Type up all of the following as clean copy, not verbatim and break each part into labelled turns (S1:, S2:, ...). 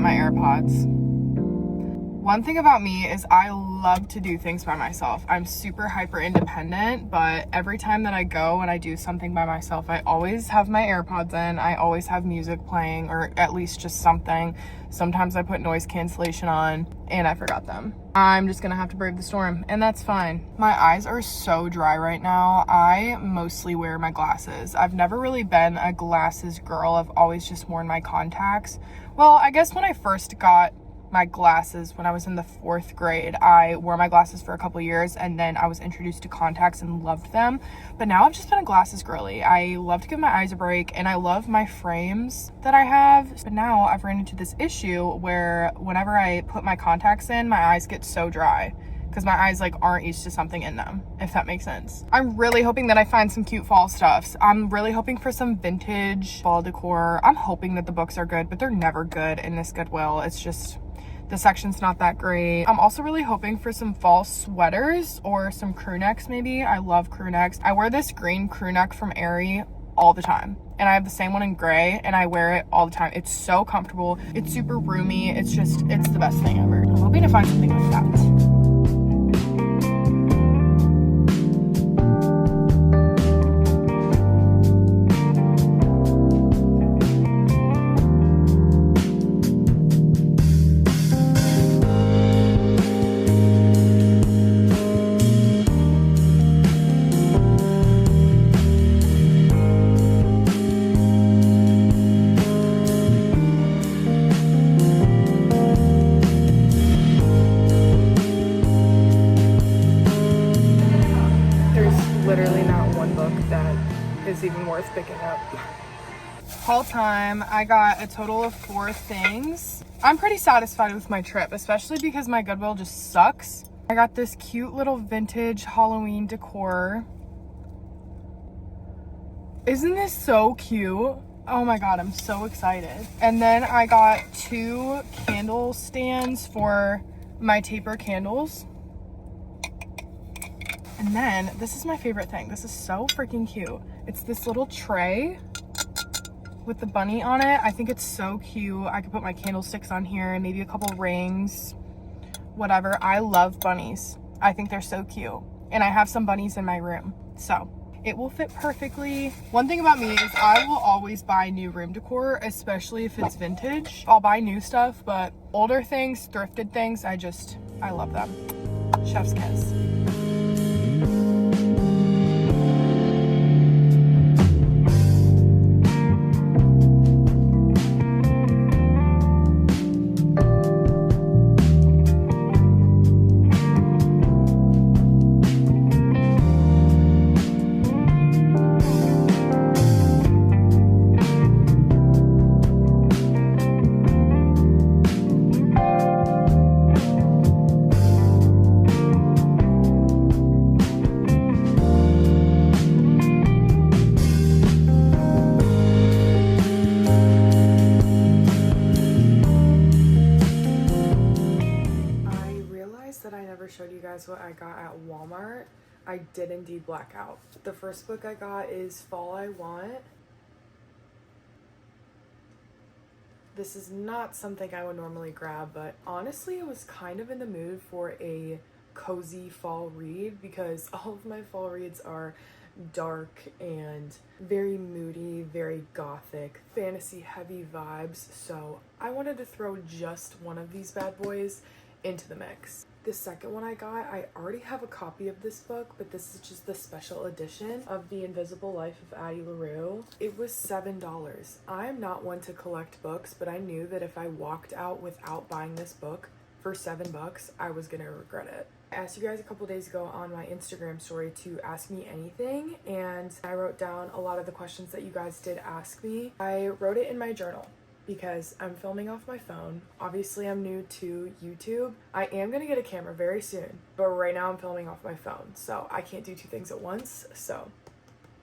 S1: got my AirPods. One thing about me is I love to do things by myself. I'm super hyper independent, but every time that I go and I do something by myself, I always have my AirPods in. I always have music playing, or at least just something. Sometimes I put noise cancellation on and I forgot them. I'm just gonna have to brave the storm, and that's fine. My eyes are so dry right now. I mostly wear my glasses. I've never really been a glasses girl. I've always just worn my contacts. Well, I guess when I first got my glasses when I was in the 4th grade, I wore my glasses for a couple years, and then I was introduced to contacts and loved them. But now I've just been a glasses girly. I love to give my eyes a break, and I love my frames that I have. But now I've ran into this issue where whenever I put my contacts in, my eyes get so dry because my eyes like aren't used to something in them, if that makes sense. I'm really hoping that I find some cute fall stuffs. I'm really hoping for some vintage fall decor. I'm hoping that the books are good, but they're never good in this Goodwill. It's just, the section's not that great. I'm also really hoping for some fall sweaters or some crew necks maybe. I love crew necks. I wear this green crew neck from Aerie all the time, and I have the same one in gray, and I wear it all the time. It's so comfortable. It's super roomy. It's the best thing ever. I'm hoping to find something like that. Literally not one book that is even worth picking up. Haul time. I got a total of 4 things. I'm pretty satisfied with my trip, especially because my Goodwill just sucks. I got this cute little vintage Halloween decor. Isn't this so cute? Oh my god, I'm so excited. And then I got 2 candle stands for my taper candles. And then, this is my favorite thing. This is so freaking cute. It's this little tray with the bunny on it. I think it's so cute. I could put my candlesticks on here and maybe a couple rings, whatever. I love bunnies. I think they're so cute. And I have some bunnies in my room, so it will fit perfectly. One thing about me is I will always buy new room decor, especially if it's vintage. I'll buy new stuff, but older things, thrifted things, I love them. Chef's kiss. Showed you guys what I got at Walmart. I did indeed black out. The first book I got is Fall I Want. This is not something I would normally grab, but honestly I was kind of in the mood for a cozy fall read because all of my fall reads are dark and very moody, very gothic, fantasy heavy vibes, so I wanted to throw just one of these bad boys into the mix. The second one I got, I already have a copy of this book, but this is just the special edition of The Invisible Life of Addie LaRue. It was $7. I'm not one to collect books, but I knew that if I walked out without buying this book for $7, I was gonna regret it. I asked you guys a couple days ago on my Instagram story to ask me anything, and I wrote down a lot of the questions that you guys did ask me. I wrote it in my journal because I'm filming off my phone. Obviously, I'm new to YouTube. I am gonna get a camera very soon, but right now I'm filming off my phone, so I can't do 2 things at once. So,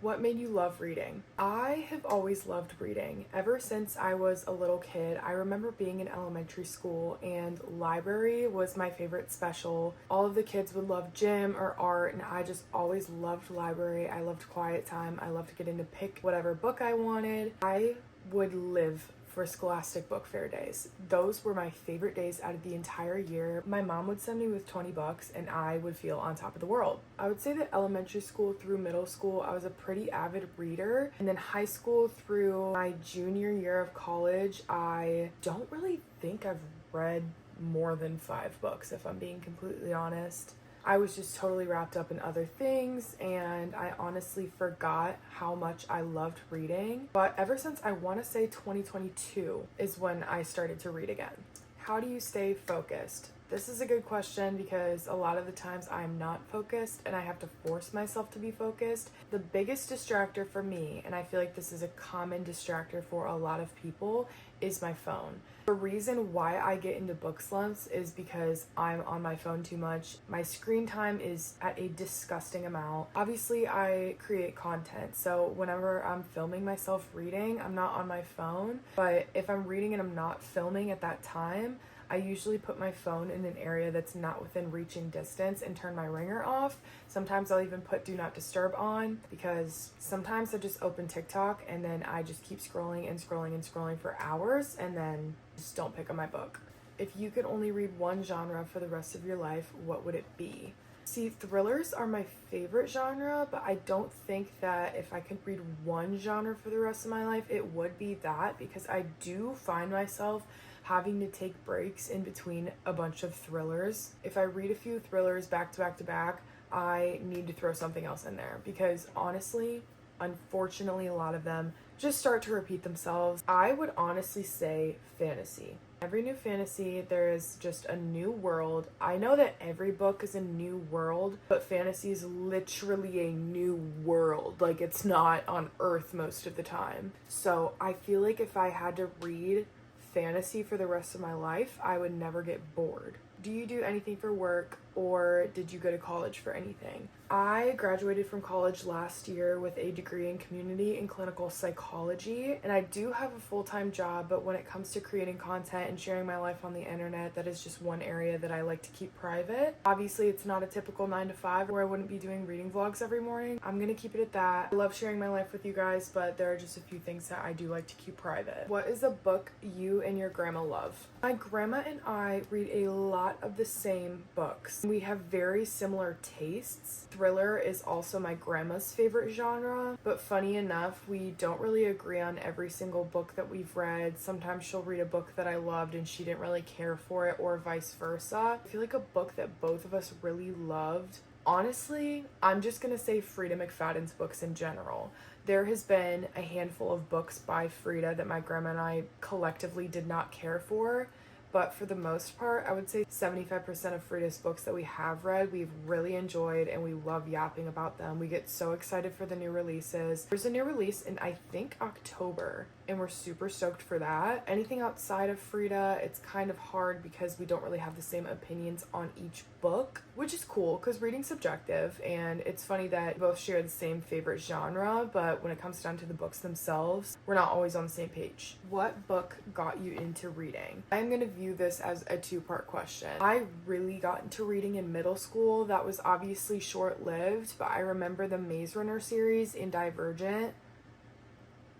S1: what made you love reading? I have always loved reading. Ever since I was a little kid, I remember being in elementary school and library was my favorite special. All of the kids would love gym or art, and I just always loved library. I loved quiet time. I loved getting to pick whatever book I wanted. I would live for Scholastic Book Fair days. Those were my favorite days out of the entire year. My mom would send me with $20 and I would feel on top of the world. I would say that elementary school through middle school, I was a pretty avid reader. And then high school through my junior year of college, I don't really think I've read more than 5 books, if I'm being completely honest. I was just totally wrapped up in other things, and I honestly forgot how much I loved reading. But ever since, I want to say 2022 is when I started to read again. How do you stay focused? This is a good question because a lot of the times I'm not focused and I have to force myself to be focused. The biggest distractor for me, and I feel like this is a common distractor for a lot of people, is my phone. The reason why I get into book slumps is because I'm on my phone too much. My screen time is at a disgusting amount. Obviously, I create content, so whenever I'm filming myself reading, I'm not on my phone. But if I'm reading and I'm not filming at that time, I usually put my phone in an area that's not within reaching distance and turn my ringer off. Sometimes I'll even put do not disturb on, because sometimes I just open TikTok and then I just keep scrolling and scrolling and scrolling for hours and then just don't pick up my book. If you could only read one genre for the rest of your life, what would it be? See, thrillers are my favorite genre, but I don't think that if I could read one genre for the rest of my life, it would be that, because I do find myself having to take breaks in between a bunch of thrillers. If I read a few thrillers back to back to back, I need to throw something else in there, because honestly, unfortunately, a lot of them just start to repeat themselves. I would honestly say fantasy. Every new fantasy, there is just a new world. I know that every book is a new world, but fantasy is literally a new world. Like, it's not on Earth most of the time. So I feel like if I had to read fantasy for the rest of my life, I would never get bored. Do you do anything for work, or did you go to college for anything? I graduated from college last year with a degree in community and clinical psychology, and I do have a full-time job, but when it comes to creating content and sharing my life on the internet, that is just one area that I like to keep private. Obviously, it's not a typical 9 to 5 where I wouldn't be doing reading vlogs every morning. I'm gonna keep it at that. I love sharing my life with you guys, but there are just a few things that I do like to keep private. What is a book you and your grandma love? My grandma and I read a lot of the same books. We have very similar tastes. Thriller is also my grandma's favorite genre, but funny enough, we don't really agree on every single book that we've read. Sometimes she'll read a book that I loved and she didn't really care for it, or vice versa. I feel like a book that both of us really loved, honestly, I'm just gonna say Frida McFadden's books in general. There has been a handful of books by Frida that my grandma and I collectively did not care for, but for the most part, I would say 75% of Frida's books that we have read, we've really enjoyed, and we love yapping about them. We get so excited for the new releases. There's a new release in, I think, October, and we're super stoked for that. Anything outside of Frida, it's kind of hard because we don't really have the same opinions on each book, which is cool because reading's subjective, and it's funny that we both share the same favorite genre, but when it comes down to the books themselves, we're not always on the same page. What book got you into reading? I'm gonna view this as a 2-part question. I really got into reading in middle school. That was obviously short-lived, but I remember the Maze Runner series in Divergent.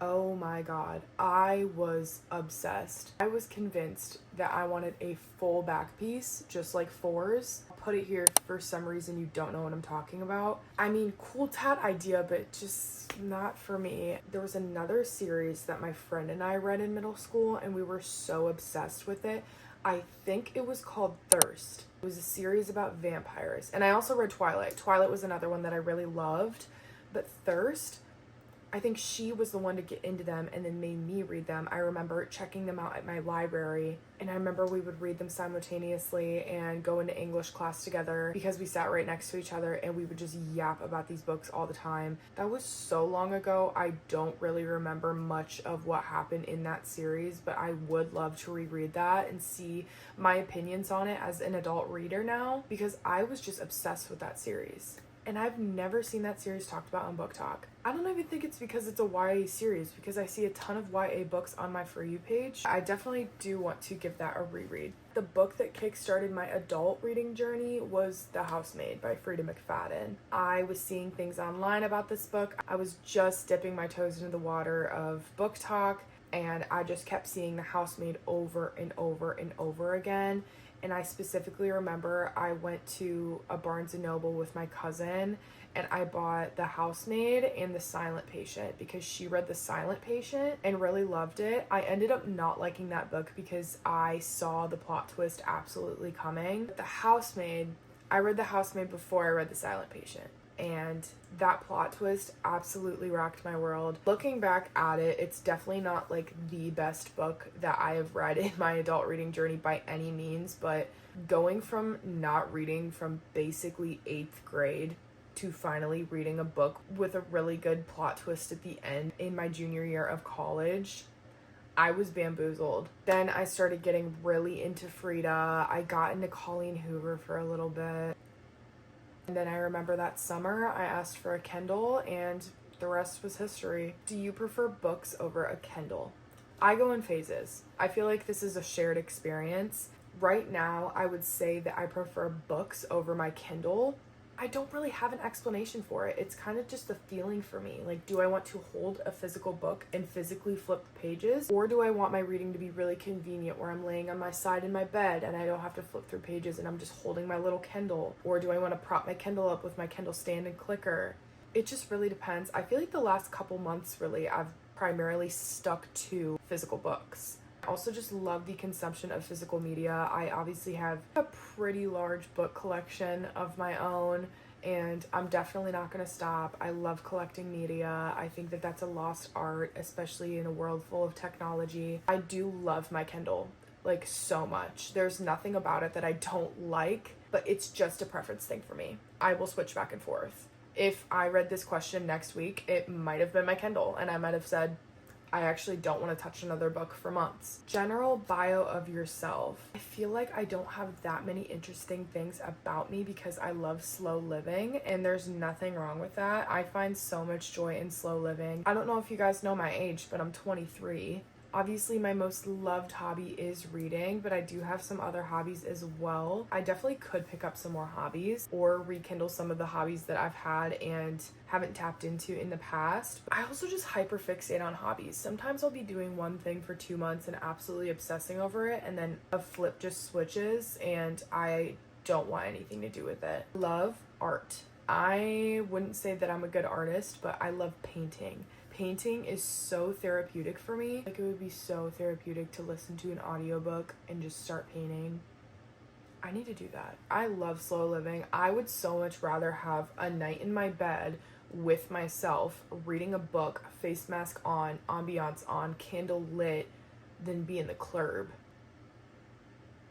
S1: Oh my god, I was obsessed. I was convinced that I wanted a full back piece, just like Fours. I'll put it here if for some reason you don't know what I'm talking about. I mean, cool tat idea, but just not for me. There was another series that my friend and I read in middle school, and we were so obsessed with it. I think it was called Thirst. It was a series about vampires. And I also read Twilight. Twilight was another one that I really loved, but Thirst, I think she was the one to get into them and then made me read them. I remember checking them out at my library, and I remember we would read them simultaneously and go into English class together because we sat right next to each other, and we would just yap about these books all the time. That was so long ago. I don't really remember much of what happened in that series, but I would love to reread that and see my opinions on it as an adult reader now, because I was just obsessed with that series. And I've never seen that series talked about on Book Talk. I don't even think it's because it's a YA series, because I see a ton of YA books on my For You page. I definitely do want to give that a reread. The book that kickstarted my adult reading journey was The Housemaid by Frida McFadden. I was seeing things online about this book. I was just dipping my toes into the water of Book Talk, and I just kept seeing The Housemaid over and over and over again. And I specifically remember I went to a Barnes & Noble with my cousin, and I bought The Housemaid and The Silent Patient because she read The Silent Patient and really loved it. I ended up not liking that book because I saw the plot twist absolutely coming. The Housemaid, I read The Housemaid before I read The Silent Patient, and that plot twist absolutely rocked my world. Looking back at it, it's definitely not like the best book that I have read in my adult reading journey by any means, but going from not reading from basically 8th grade to finally reading a book with a really good plot twist at the end in my junior year of college, I was bamboozled. Then I started getting really into Frida. I got into Colleen Hoover for a little bit. And then I remember that summer I asked for a Kindle, and the rest was history. Do you prefer books over a Kindle? I go in phases. I feel like this is a shared experience. Right now, I would say that I prefer books over my Kindle. I don't really have an explanation for it. It's kind of just a feeling for me. Like, do I want to hold a physical book and physically flip the pages? Or do I want my reading to be really convenient where I'm laying on my side in my bed and I don't have to flip through pages and I'm just holding my little Kindle? Or do I want to prop my Kindle up with my Kindle stand and clicker? It just really depends. I feel like the last couple months, really, I've primarily stuck to physical books. I also just love the consumption of physical media. I obviously have a pretty large book collection of my own, and I'm definitely not going to stop. I love collecting media. I think that that's a lost art, especially in a world full of technology. I do love my Kindle, like, so much. There's nothing about it that I don't like, but it's just a preference thing for me. I will switch back and forth. If I read this question next week, it might have been my Kindle, and I might have said, I actually don't want to touch another book for months. General bio of yourself. I feel like I don't have that many interesting things about me because I love slow living, and there's nothing wrong with that. I find so much joy in slow living. I don't know if you guys know my age, but I'm 23. Obviously, my most loved hobby is reading, but I do have some other hobbies as well. I definitely could pick up some more hobbies or rekindle some of the hobbies that I've had and haven't tapped into in the past. I also just hyperfixate on hobbies. Sometimes I'll be doing one thing for 2 months and absolutely obsessing over it, and then a flip just switches and I don't want anything to do with it. Love art. I wouldn't say that I'm a good artist, but I love painting. Painting is so therapeutic for me. Like, it would be so therapeutic to listen to an audiobook and just start painting. I need to do that. I love slow living. I would so much rather have a night in my bed with myself, reading a book, face mask on, ambiance on, candle lit, than be in the club.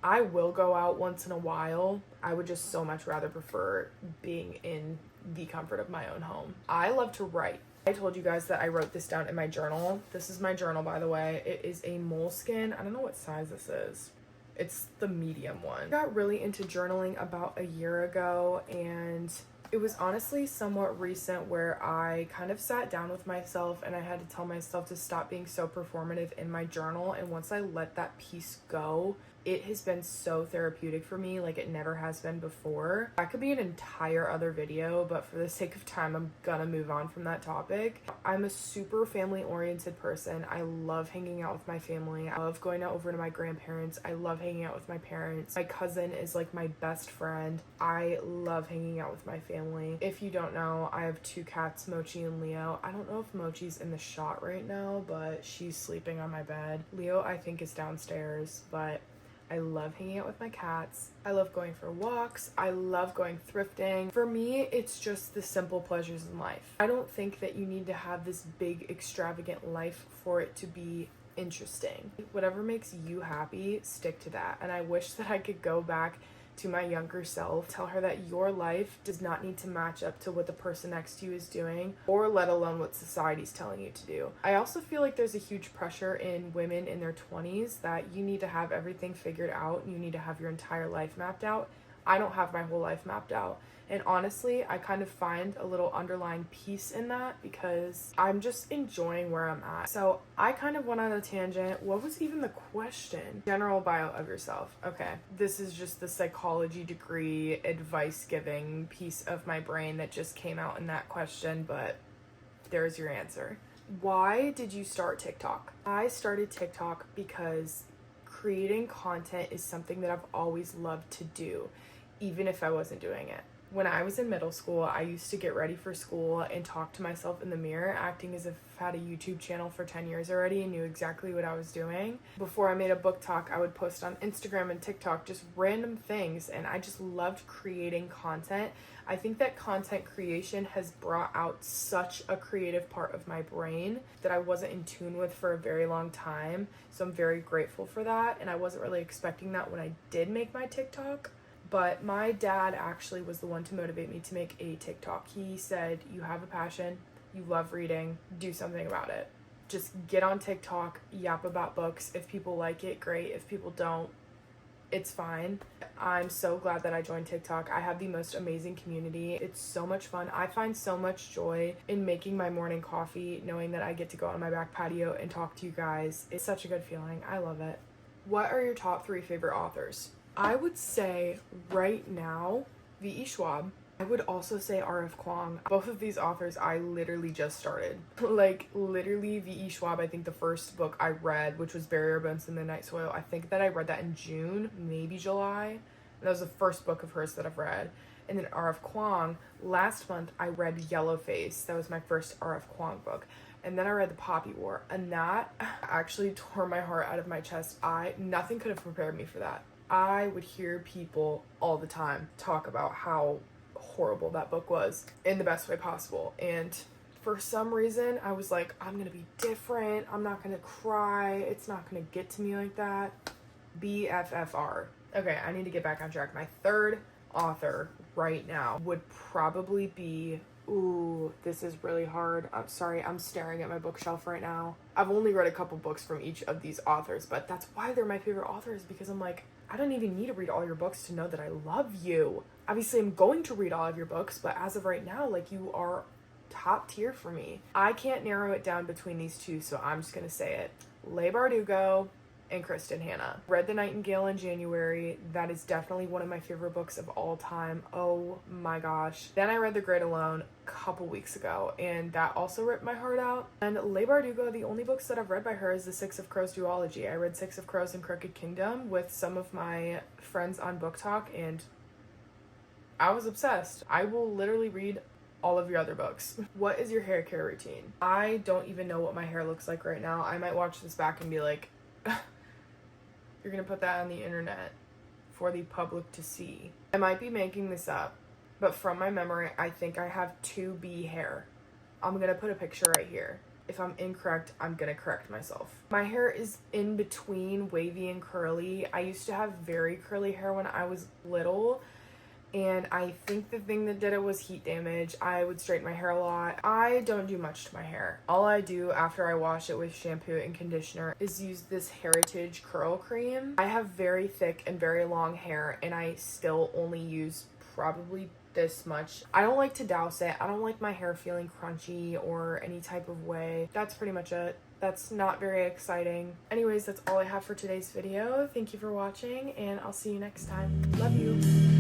S1: I will go out once in a while. I would just so much rather prefer being in the comfort of my own home. I love to write. I told you guys that I wrote this down in my journal. This is my journal, by the way. It is a moleskin. I don't know what size this is. It's the medium one. I got really into journaling about a year ago, and it was honestly somewhat recent where I kind of sat down with myself and I had to tell myself to stop being so performative in my journal. And once I let that piece go, it has been so therapeutic for me like it never has been before. That could be an entire other video, but for the sake of time, I'm gonna move on from that topic. I'm a super family-oriented person. I love hanging out with my family. I love going over to my grandparents. I love hanging out with my parents. My cousin is like my best friend. I love hanging out with my family. If you don't know, I have 2 cats, Mochi and Leo. I don't know if Mochi's in the shot right now, but she's sleeping on my bed. Leo, I think, is downstairs, but I love hanging out with my cats. I love going for walks. I love going thrifting. For me, it's just the simple pleasures in life. I don't think that you need to have this big, extravagant life for it to be interesting. Whatever makes you happy, stick to that. And I wish that I could go back to my younger self, tell her that your life does not need to match up to what the person next to you is doing, or let alone what society's telling you to do. I also feel like there's a huge pressure in women in their 20s that you need to have everything figured out, you need to have your entire life mapped out. I don't have my whole life mapped out. And honestly, I kind of find a little underlying peace in that because I'm just enjoying where I'm at. So I kind of went on a tangent. What was even the question? General bio of yourself. Okay. This is just the psychology degree advice giving piece of my brain that just came out in that question, but there's your answer. Why did you start TikTok? I started TikTok because creating content is something that I've always loved to do, even if I wasn't doing it. When I was in middle school, I used to get ready for school and talk to myself in the mirror, acting as if I've had a YouTube channel for 10 years already and knew exactly what I was doing. Before I made a book talk, I would post on Instagram and TikTok just random things, and I just loved creating content. I think that content creation has brought out such a creative part of my brain that I wasn't in tune with for a very long time. So I'm very grateful for that, and I wasn't really expecting that when I did make my TikTok. But my dad actually was the one to motivate me to make a TikTok. He said, you have a passion, you love reading, do something about it. Just get on TikTok, yap about books. If people like it, great. If people don't, it's fine. I'm so glad that I joined TikTok. I have the most amazing community. It's so much fun. I find so much joy in making my morning coffee, knowing that I get to go on my back patio and talk to you guys. It's such a good feeling. I love it. What are your top 3 favorite authors? I would say right now, V.E. Schwab. I would also say R.F. Kuang. Both of these authors I literally just started. Like, literally V.E. Schwab, I think the first book I read, which was Bury Our Bones in the Night Soil, I think that I read that in June, maybe July. And that was the first book of hers that I've read. And then R.F. Kuang, last month I read Yellowface. That was my first R.F. Kuang book. And then I read The Poppy War. And that actually tore my heart out of my chest. Nothing could have prepared me for that. I would hear people all the time talk about how horrible that book was in the best way possible. And for some reason, I was like, I'm going to be different. I'm not going to cry. It's not going to get to me like that. BFFR. Okay, I need to get back on track. My third author right now would probably be... Ooh, this is really hard. I'm sorry, I'm staring at my bookshelf right now. I've only read a couple books from each of these authors, but that's why they're my favorite authors, because I'm like, I don't even need to read all your books to know that I love you. Obviously, I'm going to read all of your books, but as of right now, like, you are top tier for me. I can't narrow it down between these two, so I'm just gonna say it. Leigh Bardugo and Kristen Hanna. Read The Nightingale in January. That is definitely one of my favorite books of all time. Oh my gosh. Then I read The Great Alone a couple weeks ago, and that also ripped my heart out. And Leigh Bardugo, the only books that I've read by her is the Six of Crows duology. I read Six of Crows and Crooked Kingdom with some of my friends on Book Talk, and I was obsessed. I will literally read all of your other books. What is your hair care routine? I don't even know what my hair looks like right now. I might watch this back and be like, you're gonna put that on the internet for the public to see. I might be making this up, but from my memory, I think I have 2B hair. I'm gonna put a picture right here. If I'm incorrect, I'm gonna correct myself. My hair is in between wavy and curly. I used to have very curly hair when I was little, and I think the thing that did it was heat damage. I would straighten my hair a lot. I don't do much to my hair. All I do after I wash it with shampoo and conditioner is use this Heritage curl cream. I have very thick and very long hair, and I still only use probably this much. I don't like to douse it. I don't like my hair feeling crunchy or any type of way. That's pretty much it. That's not very exciting. Anyways, that's all I have for today's video. Thank you for watching, and I'll see you next time. Love you.